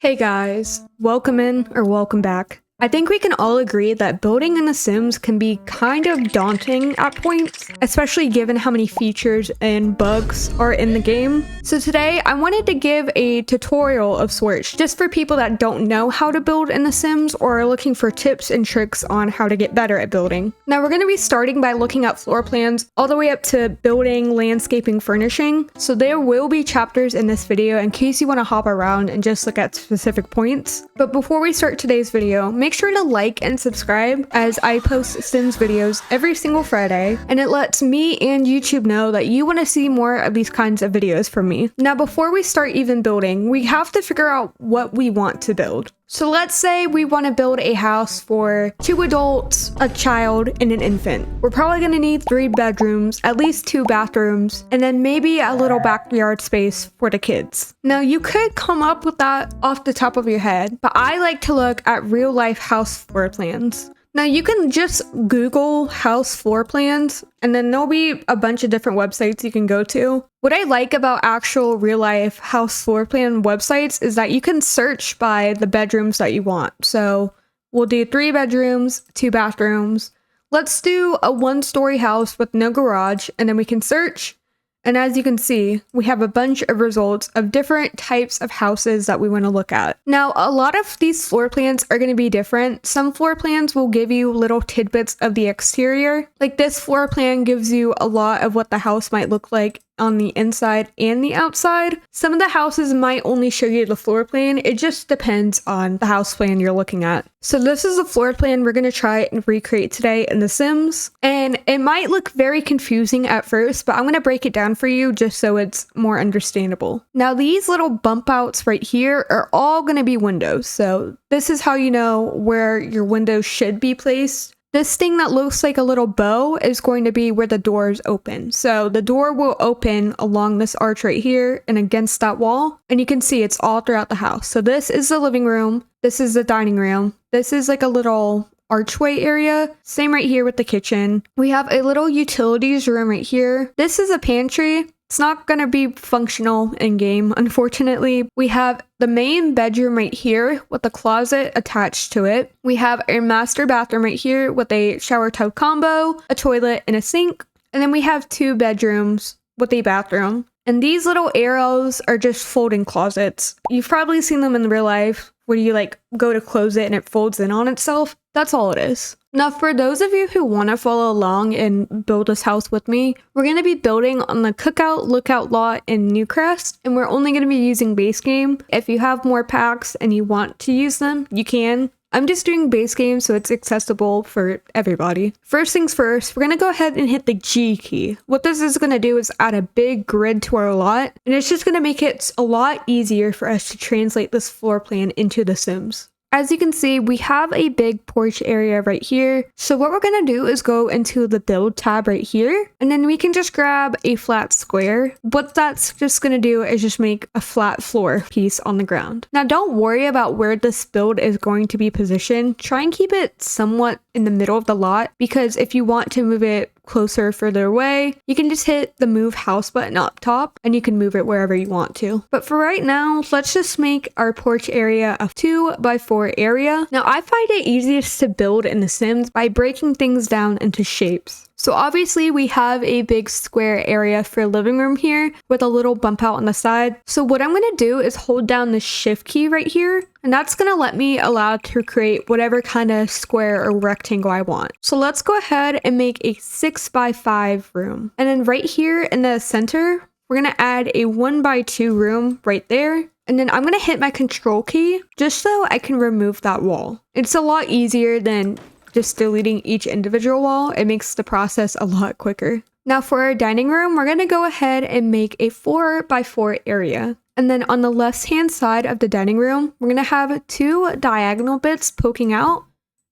Hey guys, welcome in or welcome back. I think we can all agree that building in The Sims can be kind of daunting at points, especially given how many features and bugs are in the game. So today I wanted to give a tutorial of sorts just for people that don't know how to build in The Sims or are looking for tips and tricks on how to get better at building. Now we're going to be starting by looking at floor plans all the way up to building, landscaping, furnishing. So there will be chapters in this video in case you want to hop around and just look at specific points. But before we start today's video, make sure to like and subscribe as I post Sims videos every single Friday, and it lets me and YouTube know that you want to see more of these kinds of videos from me. Now before we start even building, we have to figure out what we want to build. So let's say we want to build a house for 2 adults, a child, and an infant. We're probably going to need 3 bedrooms, at least 2 bathrooms, and then maybe a little backyard space for the kids. Now you could come up with that off the top of your head, but I like to look at real life house floor plans. Now you can just Google house floor plans and then there'll be a bunch of different websites you can go to. What I like about actual real life house floor plan websites is that you can search by the bedrooms that you want. So we'll do 3 bedrooms, 2 bathrooms. Let's do a 1-story house with no garage, and then we can search. And as you can see, we have a bunch of results of different types of houses that we want to look at. Now, a lot of these floor plans are going to be different. Some floor plans will give you little tidbits of the exterior. Like this floor plan gives you a lot of what the house might look like on the inside and the outside. Some of the houses might only show you the floor plan. It just depends on the house plan you're looking at. So this is the floor plan we're going to try and recreate today in The Sims. And it might look very confusing at first, but I'm going to break it down for you just so it's more understandable. Now these little bump outs right here are all going to be windows. So this is how you know where your windows should be placed. This thing that looks like a little bow is going to be where the doors open. So the door will open along this arch right here and against that wall. And you can see it's all throughout the house. So this is the living room. This is the dining room. This is like a little archway area. Same right here with the kitchen. We have a little utilities room right here. This is a pantry. It's not going to be functional in game, unfortunately. We have the main bedroom right here with a closet attached to it. We have a master bathroom right here with a shower tub combo, a toilet, and a sink. And then we have 2 bedrooms with a bathroom. And these little arrows are just folding closets. You've probably seen them in real life where you like go to close it and it folds in on itself. That's all it is. Now, for those of you who want to follow along and build this house with me, we're going to be building on the cookout lookout lot in Newcrest, and we're only going to be using base game. If you have more packs and you want to use them, you can. I'm just doing base game so it's accessible for everybody. First things first, we're going to go ahead and hit the G key. What this is going to do is add a big grid to our lot, and it's just going to make it a lot easier for us to translate this floor plan into The Sims. As you can see, we have a big porch area right here. So what we're going to do is go into the build tab right here, and then we can just grab a flat square. What that's just going to do is just make a flat floor piece on the ground. Now don't worry about where this build is going to be positioned. Try and keep it somewhat in the middle of the lot, because if you want to move it closer, further away, you can just hit the move house button up top and you can move it wherever you want to. But for right now, let's just make our porch area a 2x4 area. Now I find it easiest to build in The Sims by breaking things down into shapes. So obviously we have a big square area for living room here with a little bump out on the side. So what I'm going to do is hold down the shift key right here, and that's going to let me allow to create whatever kind of square or rectangle I want. So let's go ahead and make a 6x5 room. And then right here in the center, we're going to add a 1x2 room right there. And then I'm going to hit my control key just so I can remove that wall. It's a lot easier than just deleting each individual wall. It makes the process a lot quicker. Now for our dining room, we're going to go ahead and make a 4x4 area. And then on the left hand side of the dining room, we're going to have 2 diagonal bits poking out.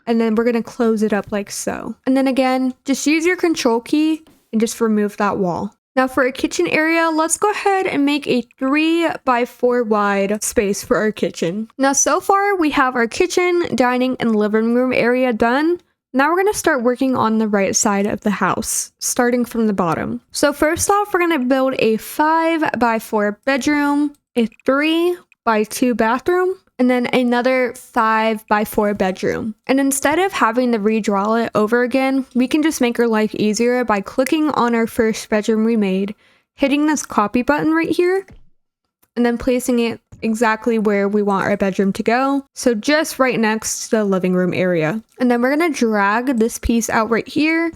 And then we're going to close it up like so. And then again, just use your control key and just remove that wall. Now for our kitchen area, let's go ahead and make a 3x4 wide space for our kitchen. Now so far we have our kitchen, dining, and living room area done. Now we're going to start working on the right side of the house, starting from the bottom. So first off, we're going to build a 5x4 bedroom, a 3x2 bathroom, and then another 5x4 bedroom. And instead of having to redraw it over again, we can just make our life easier by clicking on our first bedroom we made, hitting this copy button right here, and then placing it exactly where we want our bedroom to go. So just right next to the living room area. And then we're gonna drag this piece out right here.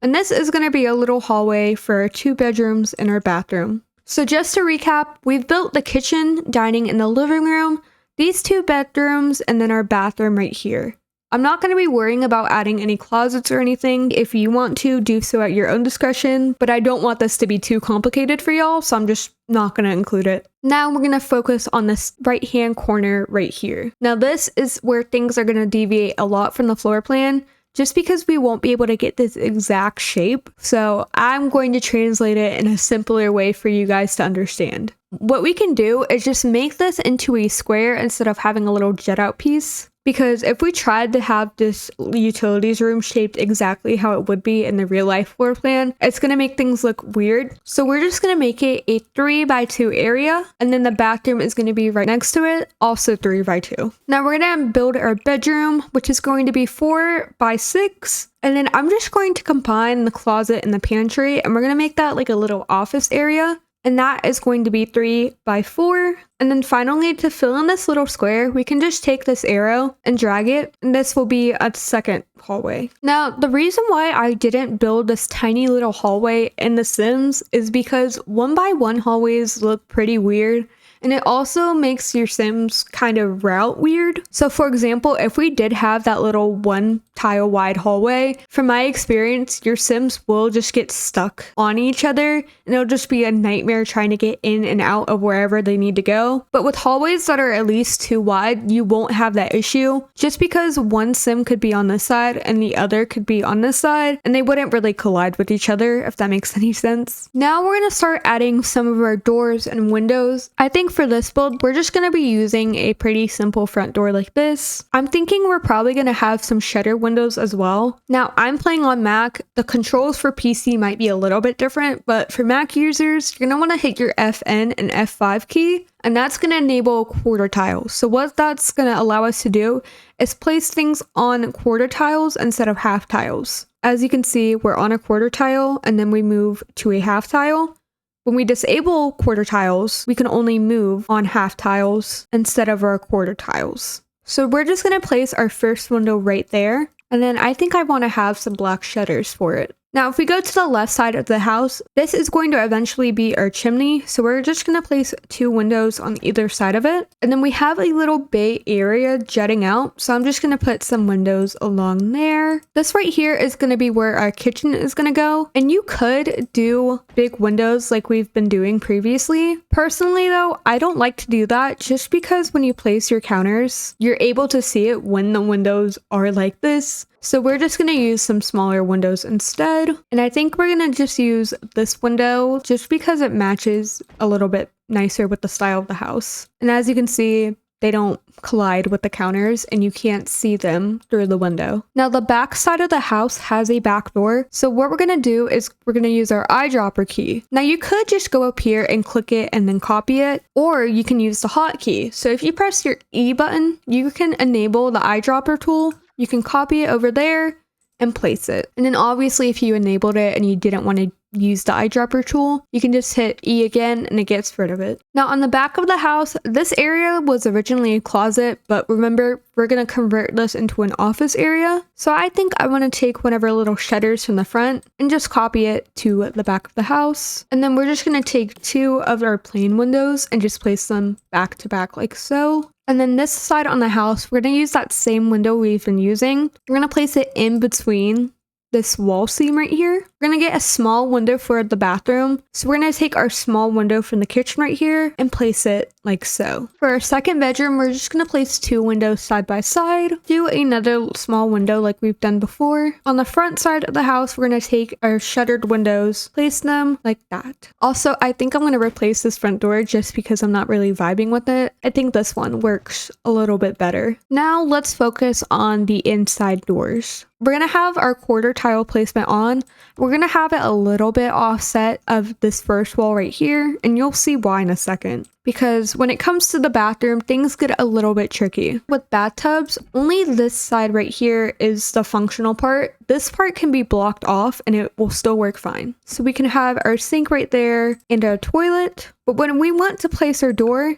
And this is gonna be a little hallway for our 2 bedrooms and our bathroom. So just to recap, we've built the kitchen, dining, and the living room, these 2 bedrooms, and then our bathroom right here. I'm not going to be worrying about adding any closets or anything. If you want to, do so at your own discretion, but I don't want this to be too complicated for y'all, so I'm just not going to include it. Now we're going to focus on this right-hand corner right here. Now this is where things are going to deviate a lot from the floor plan, just because we won't be able to get this exact shape. So I'm going to translate it in a simpler way for you guys to understand. What we can do is just make this into a square instead of having a little jet out piece. Because if we tried to have this utilities room shaped exactly how it would be in the real life floor plan, it's going to make things look weird. So we're just going to make it a 3x2 area, and then the bathroom is going to be right next to it, also 3x2. Now we're going to build our bedroom, which is going to be 4x6. And then I'm just going to combine the closet and the pantry, and we're going to make that like a little office area. And that is going to be 3x4. And then finally, to fill in this little square, we can just take this arrow and drag it, and this will be a second hallway. Now, the reason why I didn't build this tiny little hallway in The Sims is because 1x1 hallways look pretty weird. And it also makes your Sims kind of route weird. So for example, if we did have that little 1 tile wide hallway, from my experience, your Sims will just get stuck on each other, and it'll just be a nightmare trying to get in and out of wherever they need to go. But with hallways that are at least 2 wide, you won't have that issue, just because one Sim could be on this side and the other could be on this side, and they wouldn't really collide with each other, if that makes any sense. Now we're going to start adding some of our doors and windows. I think for this build, we're just going to be using a pretty simple front door like this. I'm thinking we're probably going to have some shutter windows as well. Now, I'm playing on Mac. The controls for PC might be a little bit different, but for Mac users, you're going to want to hit your FN and F5 key, and that's going to enable quarter tiles. So what that's going to allow us to do is place things on quarter tiles instead of half tiles. As you can see, we're on a quarter tile, and then we move to a half tile. When we disable quarter tiles, we can only move on half tiles instead of our quarter tiles. So we're just going to place our first window right there. And then I think I want to have some black shutters for it. Now, if we go to the left side of the house, this is going to eventually be our chimney. So we're just going to place 2 windows on either side of it. And then we have a little bay area jutting out. So I'm just going to put some windows along there. This right here is going to be where our kitchen is going to go. And you could do big windows like we've been doing previously. Personally, though, I don't like to do that just because when you place your counters, you're able to see it when the windows are like this. So we're just going to use some smaller windows instead. And I think we're going to just use this window just because it matches a little bit nicer with the style of the house. And as you can see, they don't collide with the counters and you can't see them through the window. Now the back side of the house has a back door. So what we're going to do is we're going to use our eyedropper key. Now you could just go up here and click it and then copy it, or you can use the hotkey. So if you press your E button, you can enable the eyedropper tool. You can copy it over there and place it. And then obviously if you enabled it and you didn't want to use the eyedropper tool, you can just hit E again and it gets rid of it. Now on the back of the house, this area was originally a closet, but remember, we're going to convert this into an office area. So I think I want to take one of our little shutters from the front and just copy it to the back of the house. And then we're just going to take 2 of our plain windows and just place them back to back like so. And then this side on the house, we're going to use that same window we've been using. We're going to place it in between this wall seam right here. We're going to get a small window for the bathroom. So we're going to take our small window from the kitchen right here and place it like so. For our second bedroom, we're just going to place 2 windows side by side. Do another small window like we've done before. On the front side of the house, we're going to take our shuttered windows, place them like that. Also, I think I'm going to replace this front door just because I'm not really vibing with it. I think this one works a little bit better. Now let's focus on the inside doors. We're going to have our quarter tile placement on. We're going to have it a little bit offset of this first wall right here, and you'll see why in a second. because when it comes to the bathroom, things get a little bit tricky. With bathtubs, only this side right here is the functional part. This part can be blocked off and it will still work fine. So we can have our sink right there and our toilet. But when we want to place our door,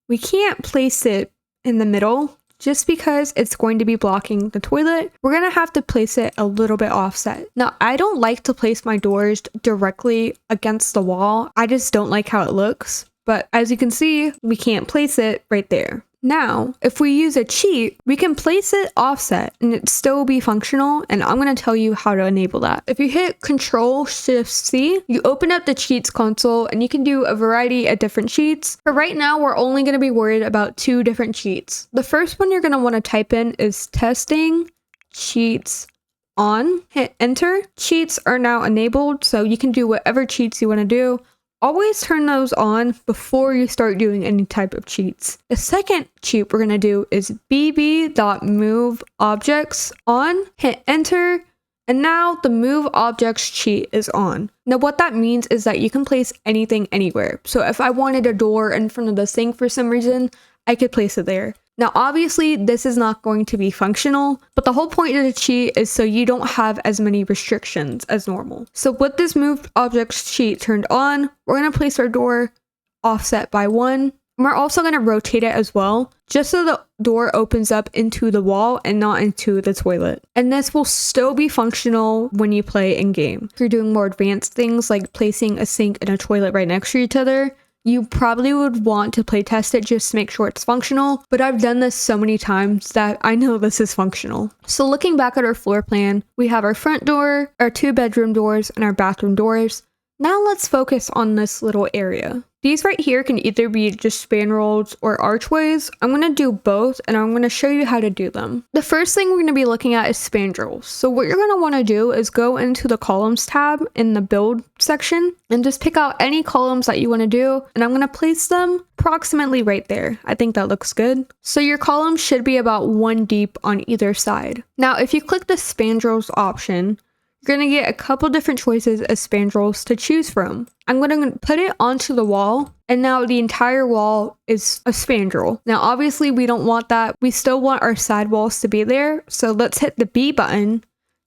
we can't place it in the middle just because it's going to be blocking the toilet. We're going to have to place it a little bit offset. Now, I don't like to place my doors directly against the wall. I just don't like how it looks. But as you can see, we can't place it right there. Now, if we use a cheat, we can place it offset and it still be functional, and I'm going to tell you how to enable that. If you hit Control-Shift-C, you open up the cheats console and you can do a variety of different cheats. But right now, we're only going to be worried about 2 different cheats. The first one you're going to want to type in is testing cheats on. Hit enter. Cheats are now enabled, so you can do whatever cheats you want to do. Always turn those on before you start doing any type of cheats. The second cheat we're going to do is bb.moveObjects on. Hit enter, and now the move objects cheat is on. Now what that means is that you can place anything anywhere. So if I wanted a door in front of the sink for some reason, I could place it there. Now obviously this is not going to be functional, but the whole point of the cheat is so you don't have as many restrictions as normal. So with this move objects cheat turned on, we're going to place our door offset by 1. And we're also going to rotate it as well, just so the door opens up into the wall and not into the toilet. And this will still be functional when you play in game. If you're doing more advanced things like placing a sink and a toilet right next to each other, you probably would want to play test it just to make sure it's functional, but I've done this so many times that I know this is functional. So looking back at our floor plan, we have our front door, our 2 bedroom doors, and our bathroom doors. Now let's focus on this little area. These right here can either be just spandrels or archways. I'm going to do both and I'm going to show you how to do them. The first thing we're going to be looking at is spandrels. So what you're going to want to do is go into the columns tab in the build section and just pick out any columns that you want to do. And I'm going to place them approximately right there. I think that looks good. So your columns should be about 1 deep on either side. Now, if you click the spandrels option, you're going to get a couple different choices of spandrels to choose from. I'm going to put it onto the wall, and now the entire wall is a spandrel. Now obviously we don't want that. We still want our side walls to be there. So let's hit the B button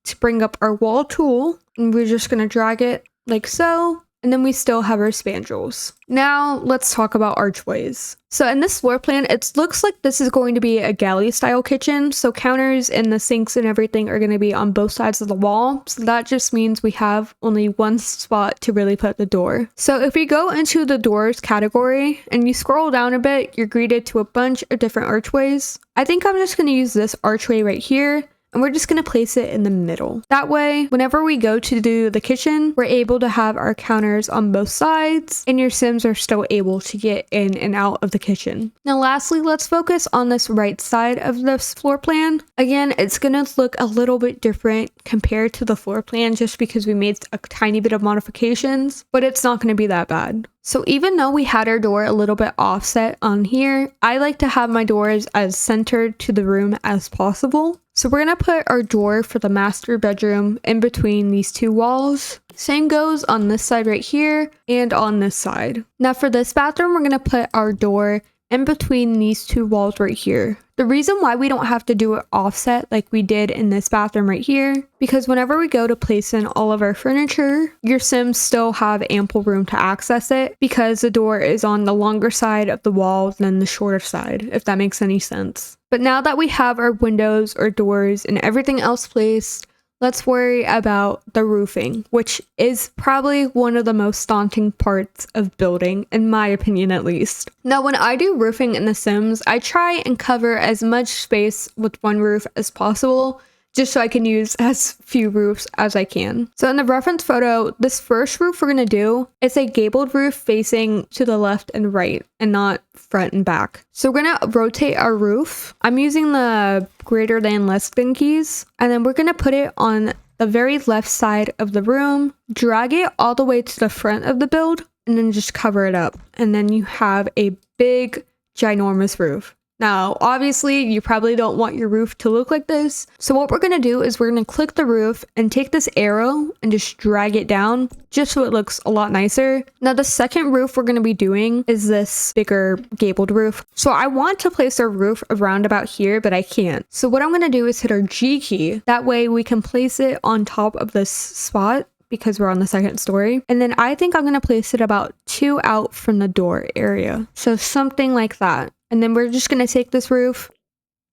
to bring up our wall tool, and we're just going to drag it like so. And then we still have our spandrels. Now let's talk about archways. So in this floor plan, it looks like this is going to be a galley style kitchen. So counters and the sinks and everything are going to be on both sides of the wall. So that just means we have only 1 spot to really put the door. So if we go into the doors category and you scroll down a bit, you're greeted to a bunch of different archways. I think I'm just going to use this archway right here. And we're just going to place it in the middle. That way, whenever we go to do the kitchen, we're able to have our counters on both sides and your Sims are still able to get in and out of the kitchen. Now lastly, let's focus on this right side of this floor plan. Again, it's going to look a little bit different compared to the floor plan just because we made a tiny bit of modifications, but it's not going to be that bad. So even though we had our door a little bit offset on here, I like to have my doors as centered to the room as possible. So we're going to put our door for the master bedroom in between these 2 walls. Same goes on this side right here and on this side. Now for this bathroom, we're going to put our door in between these 2 walls right here. The reason why we don't have to do it offset like we did in this bathroom right here, because whenever we go to place in all of our furniture, your Sims still have ample room to access it because the door is on the longer side of the wall than the shorter side, if that makes any sense. But now that we have our windows, our doors, and everything else placed, let's worry about the roofing, which is probably one of the most daunting parts of building, in my opinion at least. Now, when I do roofing in The Sims, I try and cover as much space with one roof as possible, just so I can use as few roofs as I can. So in the reference photo, this first roof we're going to do is a gabled roof facing to the left and right and not front and back. So we're going to rotate our roof. I'm using the greater than less than keys, and then we're going to put it on the very left side of the room, drag it all the way to the front of the build, and then just cover it up. And then you have a big, ginormous roof. Now, obviously, you probably don't want your roof to look like this. So what we're going to do is we're going to click the roof and take this arrow and just drag it down just so it looks a lot nicer. Now, the second roof we're going to be doing is this bigger gabled roof. So I want to place our roof around about here, but I can't. So what I'm going to do is hit our G key. That way we can place it on top of this spot, because we're on the second story. And then I think I'm going to place it about 2 out from the door area. So something like that. And then we're just going to take this roof,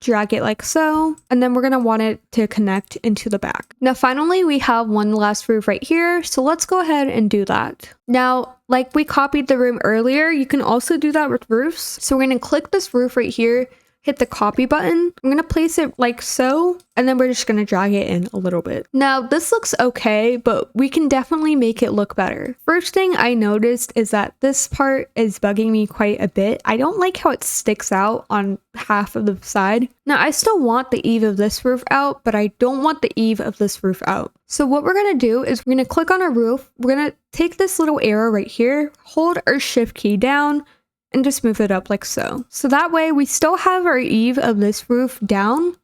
drag it like so, and then we're going to want it to connect into the back. Now, finally, we have one last roof right here. So let's go ahead and do that. Now, like we copied the room earlier, you can also do that with roofs. So we're going to click this roof right here, hit the copy button. I'm going to place it like so, and then we're just going to drag it in a little bit. Now, this looks okay, but we can definitely make it look better. First thing I noticed is that this part is bugging me quite a bit. I don't like how it sticks out on half of the side. Now, I still want the eave of this roof out, but I don't want the eave of this roof out. So what we're going to do is we're going to click on our roof. We're going to take this little arrow right here, hold our shift key down, and just move it up like so. So that way we still have our eave of this roof down,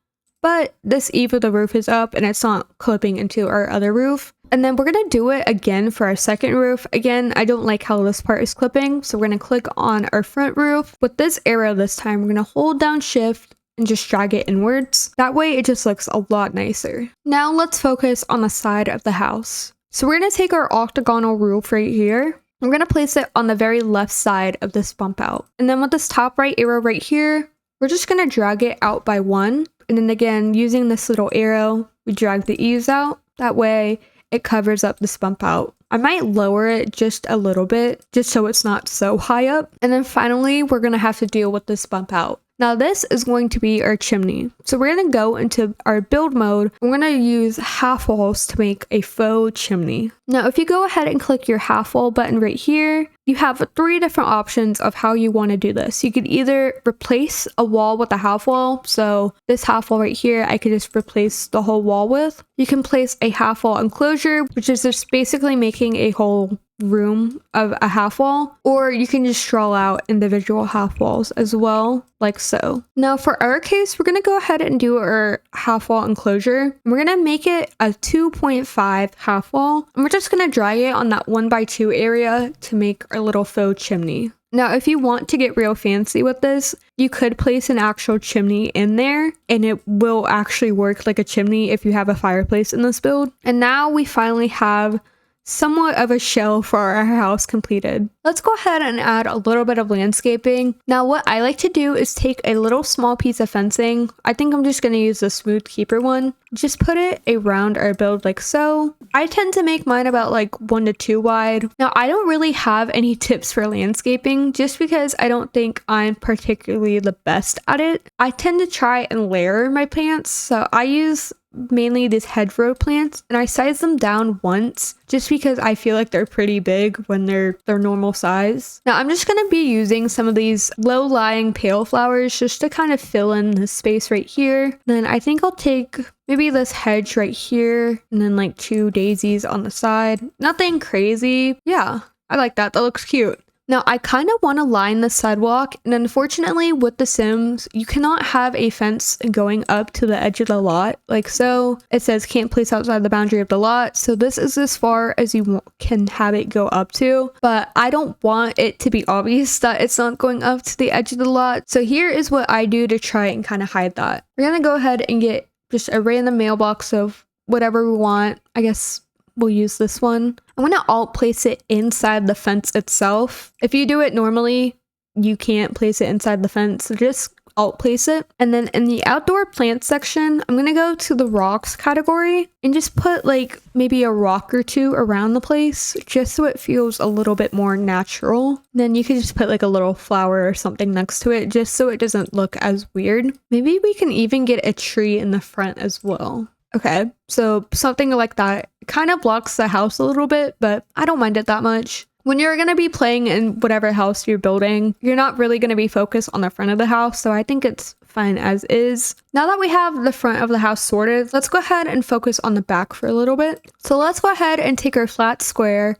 but this eave of the roof is up and it's not clipping into our other roof. And then we're going to do it again for our second roof. Again, I don't like how this part is clipping. So we're going to click on our front roof. With this arrow this time, we're going to hold down shift and just drag it inwards. That way it just looks a lot nicer. Now let's focus on the side of the house. So we're going to take our octagonal roof right here. I'm going to place it on the very left side of this bump out. And then with this top right arrow right here, we're just going to drag it out by 1. And then again, using this little arrow, we drag the eaves out. That way it covers up this bump out. I might lower it just a little bit, just so it's not so high up. And then finally, we're going to have to deal with this bump out. Now this is going to be our chimney. So we're going to go into our build mode. We're going to use half walls to make a faux chimney. Now if you go ahead and click your half wall button right here, you have 3 different options of how you want to do this. You could either replace a wall with a half wall. So this half wall right here, I could just replace the whole wall with. You can place a half wall enclosure, which is just basically making a whole room of a half wall, or you can just draw out individual half walls as well, like so. Now for our case, we're going to go ahead and do our half wall enclosure. We're going to make it a 2.5 half wall, and we're just going to drag it on that 1x2 area to make our little faux chimney. Now, if you want to get real fancy with this, you could place an actual chimney in there and it will actually work like a chimney if you have a fireplace in this build. And now we finally have somewhat of a shell for our house completed. Let's go ahead and add a little bit of landscaping. Now what I like to do is take a little small piece of fencing. I think I'm just going to use the smooth keeper one. Just put it around our build like so. I tend to make mine about like 1 to 2 wide. Now I don't really have any tips for landscaping just because I don't think I'm particularly the best at it. I tend to try and layer my plants. So I use mainly these hedgerow plants and I size them down once just because I feel like they're pretty big when they're normal size. Now I'm just going to be using some of these low-lying pale flowers just to kind of fill in this space right here. Then I think I'll take maybe this hedge right here and then like 2 daisies on the side. Nothing crazy. Yeah, I like that. That looks cute. Now, I kind of want to line the sidewalk, and unfortunately with The Sims, you cannot have a fence going up to the edge of the lot. Like so, it says can't place outside the boundary of the lot, so this is as far as you can have it go up to, but I don't want it to be obvious that it's not going up to the edge of the lot. So here is what I do to try and kind of hide that. We're going to go ahead and get just a random mailbox of whatever we want. I guess we'll use this one. I'm going to alt place it inside the fence itself. If you do it normally, you can't place it inside the fence, so just alt place it. And then in the outdoor plant section, I'm going to go to the rocks category and just put like maybe a rock or 2 around the place just so it feels a little bit more natural. Then you can just put like a little flower or something next to it just so it doesn't look as weird. Maybe we can even get a tree in the front as well. Okay, so something like that kind of blocks the house a little bit, but I don't mind it that much. When you're going to be playing in whatever house you're building, you're not really going to be focused on the front of the house, so I think it's fine as is. Now that we have the front of the house sorted, let's go ahead and focus on the back for a little bit. So let's go ahead and take our flat square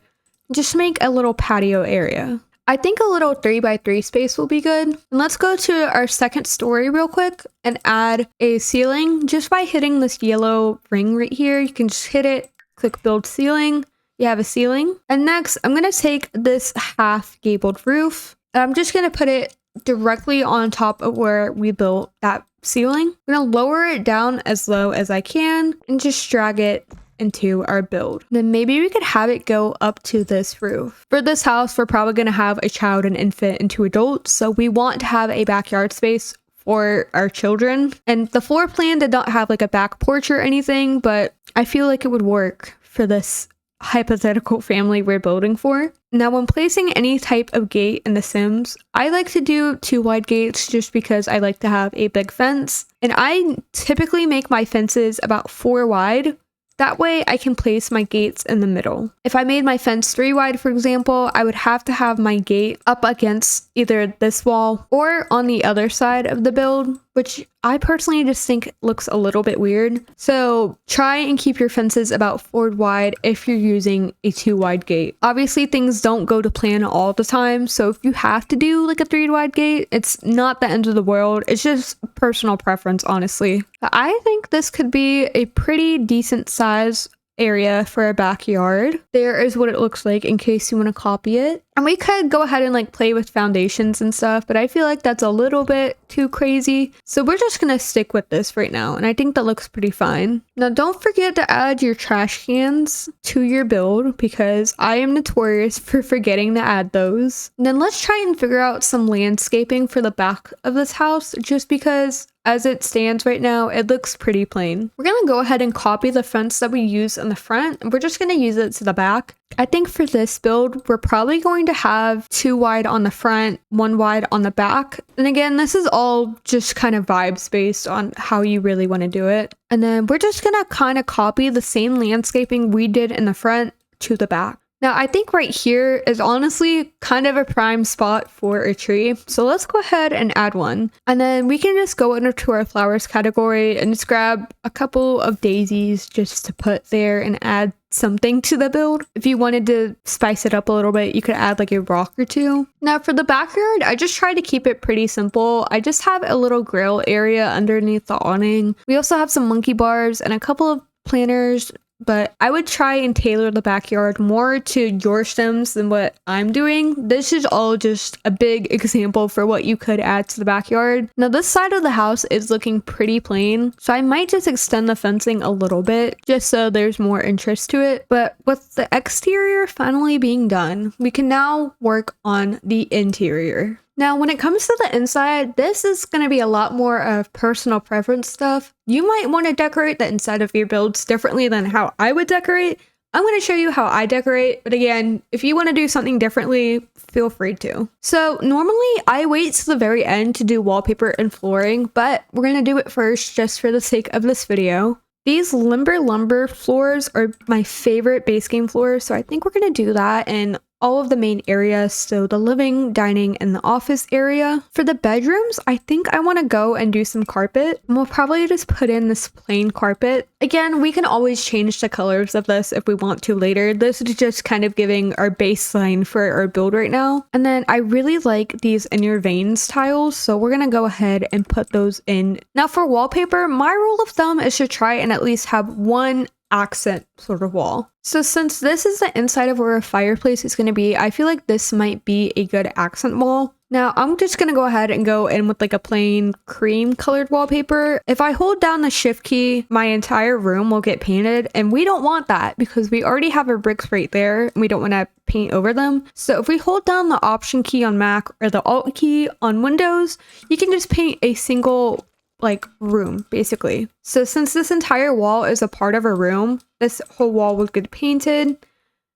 and just make a little patio area. I think a little 3x3 space will be good. And let's go to our second story real quick and add a ceiling just by hitting this yellow ring right here. You can just hit it, click build ceiling. You have a ceiling. And next, I'm going to take this half gabled roof and I'm just going to put it directly on top of where we built that ceiling. I'm going to lower it down as low as I can and just drag it into our build. Then maybe we could have it go up to this roof. For this house, we're probably going to have a child, an infant, and 2 adults. So we want to have a backyard space for our children. And the floor plan did not have like a back porch or anything, but I feel like it would work for this hypothetical family we're building for. Now, when placing any type of gate in The Sims, I like to do 2 wide gates just because I like to have a big fence. And I typically make my fences about 4 wide. That way I can place my gates in the middle. If I made my fence 3 wide, for example, I would have to have my gate up against either this wall or on the other side of the build, which I personally just think looks a little bit weird. So try and keep your fences about 4 wide if you're using a 2 wide gate. Obviously things don't go to plan all the time. So if you have to do like a 3 wide gate, it's not the end of the world. It's just personal preference, honestly. But I think this could be a pretty decent size area for a backyard. There is what it looks like in case you want to copy it. And we could go ahead and like play with foundations and stuff, but I feel like that's a little bit too crazy. So we're just gonna stick with this right now. And I think that looks pretty fine. Now don't forget to add your trash cans to your build because I am notorious for forgetting to add those. And then let's try and figure out some landscaping for the back of this house just because as it stands right now, it looks pretty plain. We're gonna go ahead and copy the fence that we use in the front and we're just gonna use it to the back. I think for this build, we're probably going to have 2 wide on the front, 1 wide on the back. And again, this is all just kind of vibes based on how you really want to do it. And then we're just going to kind of copy the same landscaping we did in the front to the back. Now, I think right here is honestly kind of a prime spot for a tree. So let's go ahead and add one. And then we can just go into our flowers category and just grab a couple of daisies just to put there and add something to the build. If you wanted to spice it up a little bit, you could add like a rock or 2. Now for the backyard, I just try to keep it pretty simple. I just have a little grill area underneath the awning. We also have some monkey bars and a couple of planters, but I would try and tailor the backyard more to your Sims than what I'm doing. This is all just a big example for what you could add to the backyard. Now this side of the house is looking pretty plain, so I might just extend the fencing a little bit just so there's more interest to it. But with the exterior finally being done, we can now work on the interior. Now, when it comes to the inside, this is going to be a lot more of personal preference stuff. You might want to decorate the inside of your builds differently than how I would decorate. I'm going to show you how I decorate, but again, if you want to do something differently, feel free to. So normally I wait to the very end to do wallpaper and flooring, but we're going to do it first just for the sake of this video. These lumber floors are my favorite base game floors, so I think we're going to do that in all of the main areas, so the living, dining, and the office area. For the bedrooms, I think I want to go and do some carpet, and we'll probably just put in this plain carpet. Again, we can always change the colors of this if we want to later. This is just kind of giving our baseline for our build right now. And then I really like these inner veins tiles, so we're gonna go ahead and put those in. Now for wallpaper, my rule of thumb is to try and at least have one accent sort of wall. So since this is the inside of where a fireplace is going to be, I feel like this might be a good accent wall. Now I'm just going to go ahead and go in with like a plain cream colored wallpaper. If I hold down the shift key, my entire room will get painted, and we don't want that because we already have our bricks right there and we don't want to paint over them. So if we hold down the option key on Mac or the alt key on Windows, you can just paint a single like room basically. So since this entire wall is a part of a room, this whole wall will get painted,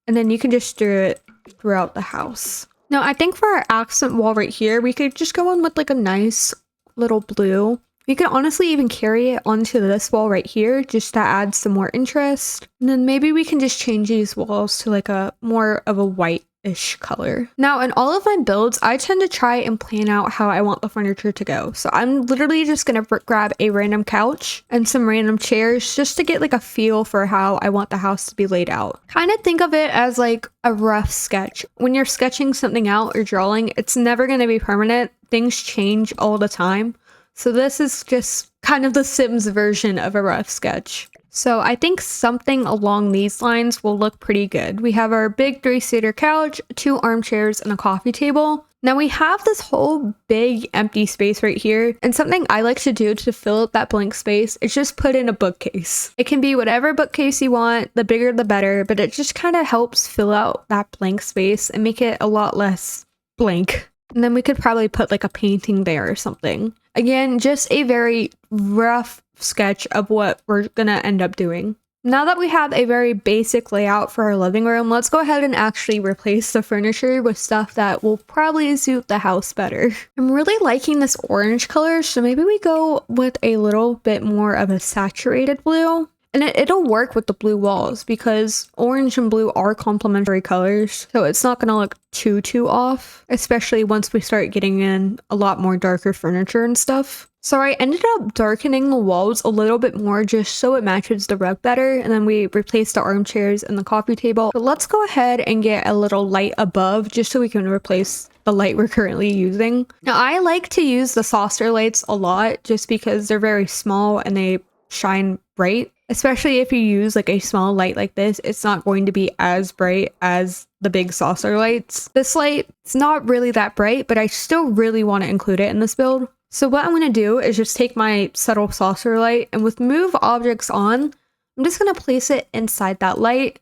and then you can just do it throughout the house. Now I think for our accent wall right here, we could just go in with like a nice little blue. You can honestly even carry it onto this wall right here just to add some more interest. And then maybe we can just change these walls to like a more of a white ish color. Now, in all of my builds, I tend to try and plan out how I want the furniture to go. So I'm literally just gonna grab a random couch and some random chairs just to get like a feel for how I want the house to be laid out. Kind of think of it as like a rough sketch. When you're sketching something out or drawing, it's never gonna be permanent. Things change all the time. So this is just kind of the Sims version of a rough sketch. So I think something along these lines will look pretty good. We have our big 3-seater couch, 2 armchairs, and a coffee table. Now we have this whole big empty space right here, and something I like to do to fill up that blank space is just put in a bookcase. It can be whatever bookcase you want, the bigger the better, but it just kind of helps fill out that blank space and make it a lot less blank. And then we could probably put like a painting there or something. Again, just a very rough sketch of what we're gonna end up doing. Now that we have a very basic layout for our living room, let's go ahead and actually replace the furniture with stuff that will probably suit the house better. I'm really liking this orange color, so maybe we go with a little bit more of a saturated blue. And it'll work with the blue walls because orange and blue are complementary colors, so it's not gonna look too off, especially once we start getting in a lot more darker furniture and stuff. So I ended up darkening the walls a little bit more just so it matches the rug better, and then we replaced the armchairs and the coffee table. But let's go ahead and get a little light above just so we can replace the light we're currently using. Now I like to use the saucer lights a lot just because they're very small and they shine bright. Especially if you use like a small light like this, it's not going to be as bright as the big saucer lights. This light, it's not really that bright, but I still really want to include it in this build. So what I'm going to do is just take my subtle saucer light, and with move objects on, I'm just going to place it inside that light.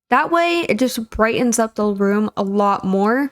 That way it just brightens up the room a lot more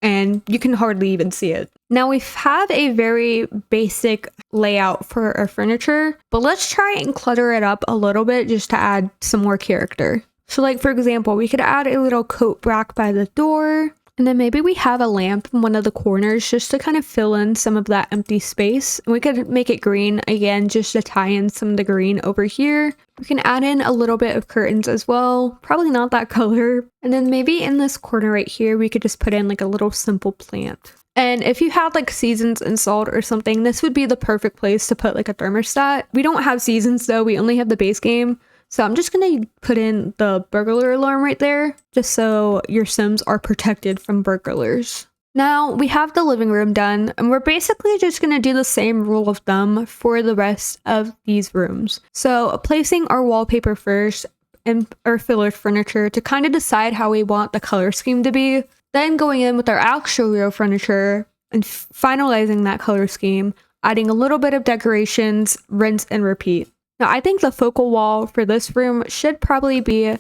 and you can hardly even see it. Now we have a very basic layout for our furniture, but let's try and clutter it up a little bit just to add some more character. So like for example, we could add a little coat rack by the door, and then maybe we have a lamp in one of the corners just to kind of fill in some of that empty space. And we could make it green again just to tie in some of the green over here. We can add in a little bit of curtains as well, probably not that color. And then maybe in this corner right here, we could just put in like a little simple plant. And if you had like seasons installed or something, this would be the perfect place to put like a thermostat. We don't have seasons though, we only have the base game. So I'm just gonna put in the burglar alarm right there, just so your Sims are protected from burglars. Now we have the living room done, and we're basically just gonna do the same rule of thumb for the rest of these rooms. So placing our wallpaper first and our filler furniture to kind of decide how we want the color scheme to be. Then going in with our actual real furniture and finalizing that color scheme, adding a little bit of decorations, rinse and repeat. Now I think the focal wall for this room should probably be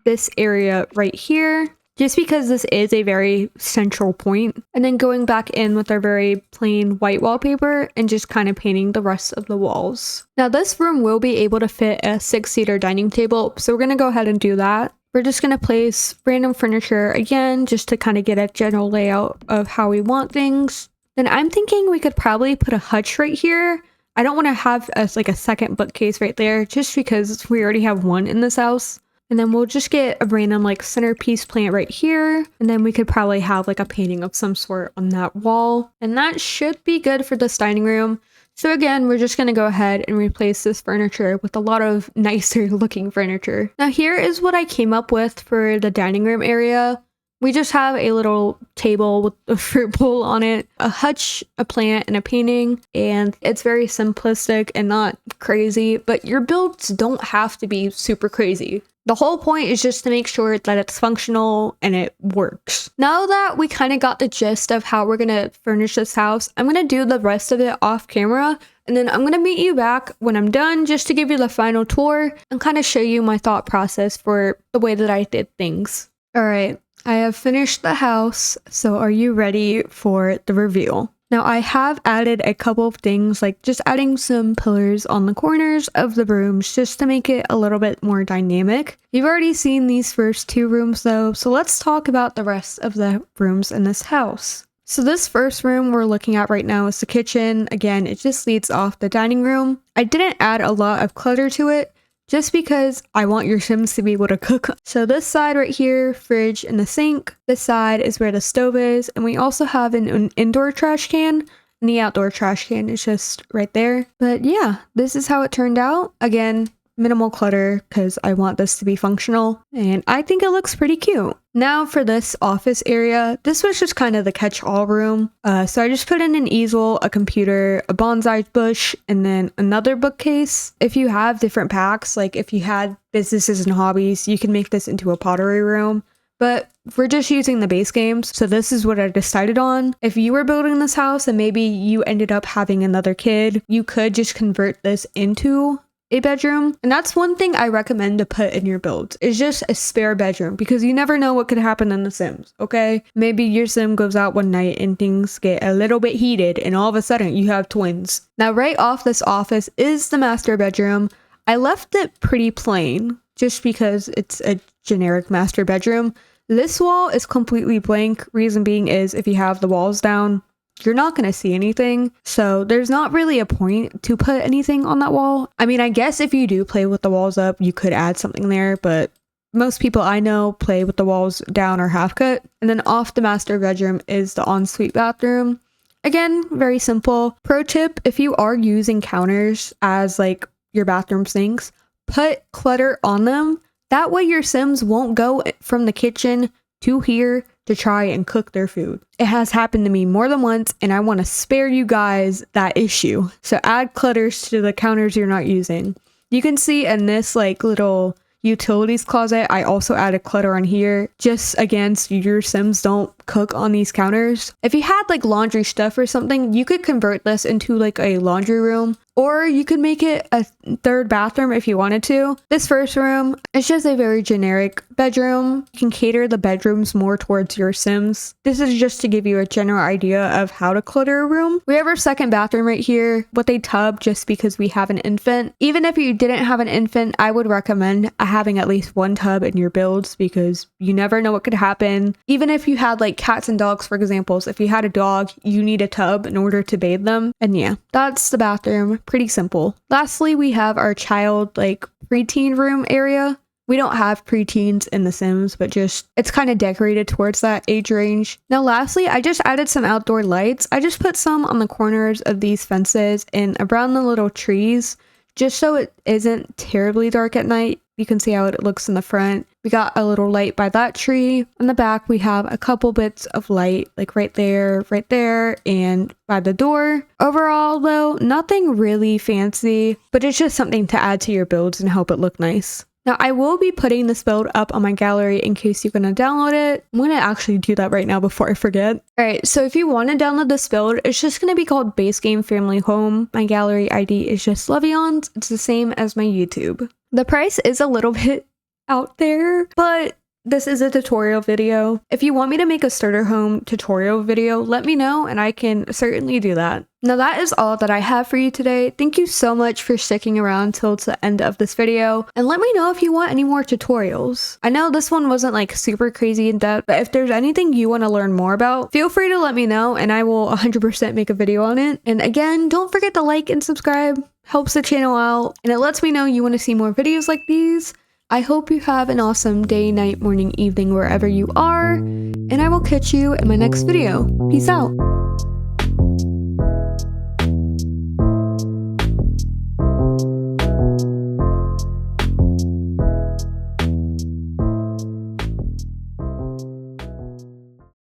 this area right here, just because this is a very central point. And then going back in with our very plain white wallpaper and just kind of painting the rest of the walls. Now this room will be able to fit a 6-seater dining table, so we're going to go ahead and do that. We're just going to place random furniture again, just to kind of get a general layout of how we want things. Then I'm thinking we could probably put a hutch right here. I don't want to have like a second bookcase right there, just because we already have one in this house. And then we'll just get a random like centerpiece plant right here. And then we could probably have like a painting of some sort on that wall. And that should be good for this dining room. So again, we're just going to go ahead and replace this furniture with a lot of nicer looking furniture. Now here is what I came up with for the dining room area. We just have a little table with a fruit bowl on it, a hutch, a plant, and a painting. And it's very simplistic and not crazy, but your builds don't have to be super crazy. The whole point is just to make sure that it's functional and it works. Now that we kind of got the gist of how we're going to furnish this house, I'm going to do the rest of it off camera. And then I'm going to meet you back when I'm done just to give you the final tour and kind of show you my thought process for the way that I did things. All right, I have finished the house. So are you ready for the reveal? Now I have added a couple of things, like just adding some pillars on the corners of the rooms just to make it a little bit more dynamic. You've already seen these first 2 rooms though, so let's talk about the rest of the rooms in this house. So this first room we're looking at right now is the kitchen. Again, it just leads off the dining room. I didn't add a lot of clutter to it just because I want your Sims to be able to cook. So this side right here, fridge and the sink. This side is where the stove is. And we also have an indoor trash can. And the outdoor trash can is just right there. But yeah, this is how it turned out. Again, minimal clutter because I want this to be functional. And I think it looks pretty cute. Now for this office area, this was just kind of the catch-all room. So I just put in an easel, a computer, a bonsai bush, and then another bookcase. If you have different packs, like if you had businesses and hobbies, you can make this into a pottery room. But we're just using the base games, so this is what I decided on. If you were building this house and maybe you ended up having another kid, you could just convert this into a bedroom. And that's one thing I recommend to put in your builds, is just a spare bedroom, because you never know what could happen in the Sims, okay? Maybe your Sim goes out one night and things get a little bit heated and all of a sudden you have twins. Now right off this office is the master bedroom. I left it pretty plain just because it's a generic master bedroom. This wall is completely blank. Reason being is if you have the walls down, you're not going to see anything. So there's not really a point to put anything on that wall. I mean, I guess if you do play with the walls up, you could add something there, but most people I know play with the walls down or half cut. And then off the master bedroom is the ensuite bathroom. Again, very simple. Pro tip, if you are using counters as like your bathroom sinks, put clutter on them. That way your Sims won't go from the kitchen to here to try and cook their food. It has happened to me more than once, and I want to spare you guys that issue. So add clutters to the counters you're not using. You can see in this like little utilities closet, I also added clutter on here, just again so your Sims don't cook on these counters. If you had like laundry stuff or something, you could convert this into like a laundry room, or you could make it a third bathroom if you wanted to. This first room is just a very generic bedroom. You can cater the bedrooms more towards your Sims. This is just to give you a general idea of how to clutter a room. We have our second bathroom right here with a tub just because we have an infant. Even if you didn't have an infant, I would recommend having at least one tub in your builds because you never know what could happen. Even if you had like cats and dogs, for example, if you had a dog, you need a tub in order to bathe them. And yeah, that's the bathroom. Pretty simple. Lastly, we have our child like preteen room area. We don't have preteens in The Sims, but just it's kind of decorated towards that age range. Now lastly, I just added some outdoor lights. I just put some on the corners of these fences and around the little trees, just so it isn't terribly dark at night. You can see how it looks in the front. We got a little light by that tree. In the back, we have a couple bits of light, like right there, and by the door. Overall, though, nothing really fancy, but it's just something to add to your builds and help it look nice. Now, I will be putting this build up on my gallery in case you're going to download it. I'm going to actually do that right now before I forget. Alright, so if you want to download this build, it's just going to be called Base Game Family Home. My gallery ID is just luvions. It's the same as my YouTube. The price is a little bit out there, but this is a tutorial video. If you want me to make a starter home tutorial video, let me know and I can certainly do that. Now that is all that I have for you today. Thank you so much for sticking around till the end of this video, and let me know if you want any more tutorials. I know this one wasn't like super crazy in depth, but if there's anything you want to learn more about, feel free to let me know and I will 100% make a video on it. And again, don't forget to like and subscribe. Helps the channel out and it lets me know you want to see more videos like these. I hope you have an awesome day, night, morning, evening, wherever you are, and I will catch you in my next video. Peace out.